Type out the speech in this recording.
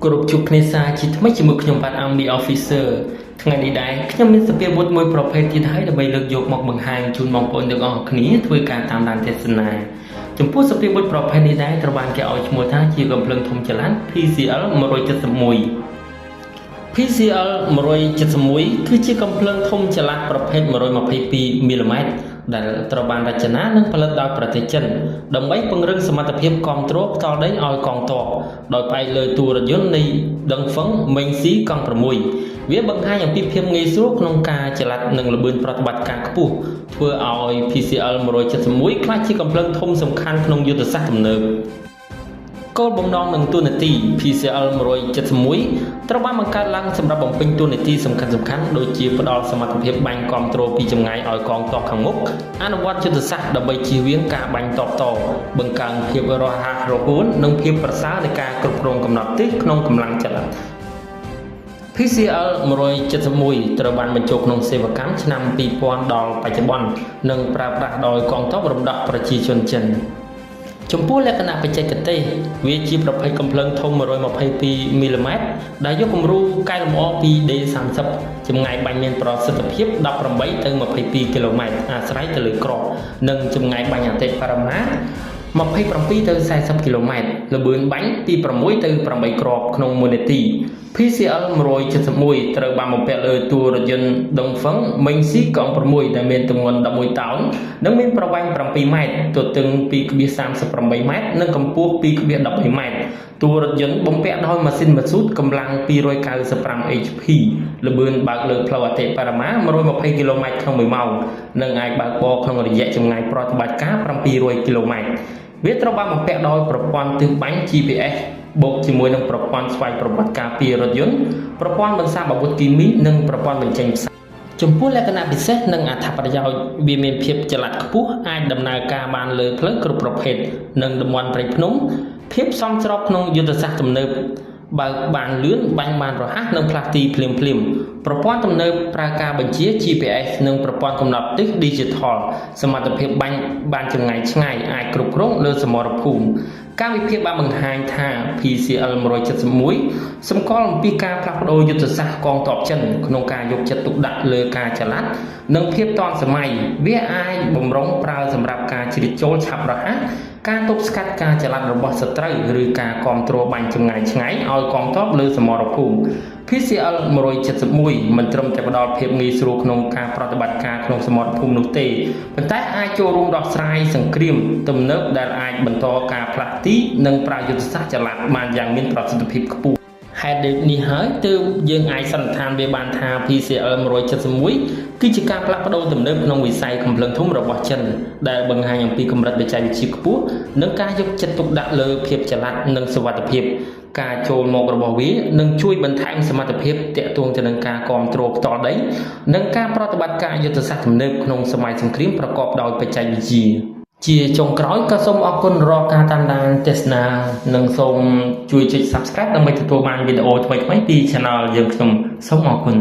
គ្រប់ជួបគ្នាសាជាថ្មីជាមួយខ្ញុំបាទ Army Officer ថ្ងៃនេះដែរខ្ញុំមានសភាវុធមួយប្រភេទទៀតហើយដើម្បីលើកយកមកបង្ហាញជូនបងប្អូនទាំងអស់គ្នាធ្វើការតាមដានទេសនាចំពោះសភាវុធប្រភេទនេះដែរត្រូវបានគេឲ្យឈ្មោះថាជាកំភ្លើងធំចល័ត PCL 171 PCL 171គឺជាកំភ្លើងធំចល័តប្រភេទ122មីលីម៉ែត្រដែលត្រូវបានរចនានិងផលិតដោយប្រទេសចិនដើម្បីពង្រឹងសមត្ថភាពគ្រប់គ្រងផ្ទាល់ដីឲ្យកងទ័ពដោយផ្អែកលើតួរថយន្តនៃ Dongfeng Mengxi-6 វាបង្ហាញអំពីភាពងាយស្រួលក្នុងការចល័តនិងល្បឿនប្រតិបត្តិការខ្ពស់ធ្វើឲ្យ PCL 171ក្លាយជាកំភ្លើងធំសំខាន់ក្នុងយុទ្ធសាស្ត្រទំនើបគោលបំណងនិងតួនាទី PCL 171ត្រូវបានបង្កើតឡើងសម្រាប់បំពេញតួនាទីសំខាន់ៗដូចជាផ្ដល់សមត្ថភាពបាញ់គ្រប់គ្រងពីចម្ងាយឲ្យកងទ័ពខាងមុខអនុវត្តយុទ្ធសាស្ត្រដើម្បីជៀសវាងការបាញ់តបតបង្កើនភាពរហ័សរហួននិងភាពប្រសើរនៃការគ្រប់គ្រងកំណត់ទិសក្នុងកម្លាំងចល័ត PCL 171ត្រូវបានបញ្ចូលក្នុងសេវាកម្មឆ្នាំ2000ដល់បច្ចុប្បន្ននិងប្រើប្រាស់ដោយកងទ័ពរំដោះប្រជាជនចិនចំពោះលក្ខណៈបច្ចេកទេសវាជាប្រភេទកំភ្លើងធំ122មីលីម៉ែត្រដែលយកគំរូកែលម្អពី D30 ចម្ងាយបាញ់មានប្រសិទ្ធភាព18ទៅ22គីឡូម៉ែត្រអាស្រ័យទៅលើគ្រាប់និងចម្ងាយបាញ់អតិបរមា27ទៅ40គីឡូម៉ែត្រល្បឿនបាញ់ពី6ទៅ8គ្រាប់ក្នុង1នាទី PCL 171ត្រូវបានបំពាក់លើតួរថយន្ត Dongfeng Mengxi-6 ដែលមានទម្ងន់11តោននិងមានប្រវែង7ម៉ែត្រទទឹង 2.38 ម៉ែត្រនិងកម្ពស់ 2.13 ម៉ែត្រតួរថយន្តបំពាក់ដោយម៉ាស៊ីនបន្ស៊ូតកម្លាំង295 HP ល្បឿនបើកលើផ្លូវអតិបរមា120គីឡូម៉ែត្រក្នុង1ម៉ោងនិងអាចបើកបរក្នុងរយៈចម្ងាយប្រតិបត្តិការ700គីឡូម៉ែត្រវាត្រូវបានបំពាក់ដោយប្រព័ន្ធទិសបាញ់ GPS បូកជាមួយនឹងប្រព័ន្ធស្វ័យប្រវត្តិការពីរថយន្តប្រព័ន្ធបន្សាបអាវុធគីមីនិងប្រព័ន្ធបញ្ចេញផ្សាយចំពោះលក្ខណៈពិសេសនិងអត្ថប្រយោជន៍វាមានភាពចល័តខ្ពស់អាចដំណើរការបានលើផ្លូវគ្រប់ប្រភេទនិងតំបន់ព្រៃភ្នំភាពសមស្របក្នុងយុទ្ធសាស្ត្រទំនើបបើកបានលឿនបាញ់បានរហ័សនិងផ្លាស់ទីភ្លាមប្រព័ន្ធទំនើបប្រើការបញ្ជា GPS និងប្រព័ន្ធកំណត់ទិស Digital សមត្ថភាពបាញ់បានចម្ងាយឆ្ងាយអាចគ្រប់គ្រងលើសមរភូមិការវិភាគបានបង្ហាញថា PCL 171សម្គាល់អំពីការផ្លាស់ប្ដូរយុទ្ធសាស្ត្រកងទ័ពចិនក្នុងការយកចិត្តទុកដាក់លើការចល័តនិងភាពទាន់សម័យវាអាចបំរុងប្រើសម្រាប់ការជ្រៀតចូលឆាប់រហ័សការទប់ស្កាត់ការចល័តរបស់សត្រូវឬការគ្រប់គ្រងបាញ់ចម្ងាយឆ្ងាយឲ្យកងទ័ពលើសមរភូមិ PCL 171មិនត្រឹមតែផ្ដល់ភាពងាយស្រួលក្នុងការប្រតិបត្តិការក្នុងសមរភូមិនោះទេប៉ុន្តែអាចចូលរួមដោះស្រាយសង្គ្រាមទំនើបដែលអាចបន្តការផ្លាស់ទីនិងប្រើយុទ្ធសាស្ត្រចល័តបានយ៉ាងមានប្រសិទ្ធភាពខ្ពស់ហេតុដូចនេះហើយទើបយើងអាចសន្និដ្ឋានវាបានថា PCL 171គឺជាការផ្លាស់ប្ដូរទំនើបក្នុងវិស័យកំភ្លើងធំរបស់ចិនដែលបង្ហាញអំពីកម្រិតបច្ចេកវិទ្យាខ្ពស់និងការយកចិត្តទុកដាក់លើភាពចល័តនិងសុវត្ថិភាពការចូលមករបស់វានឹងជួយបន្ថែមសមត្ថភាពទាក់ទងទៅនឹងការគ្រប់គ្រងផ្ទាល់ដីនិងការប្រតិបត្តិការយុទ្ធសាស្ត្រទំនើបក្នុងសម័យសង្គ្រាមប្រកបដោយបច្ចេកវិទ្យាជាចុងក្រោយក៏សូមអរគុណរាល់ការតាមដានទស្សនានិងសូមជួយចុច Subscribe ដើម្បីទទួលបានវីដេអូថ្មីៗពី Channel យើងខ្ញុំសូមអរគុណ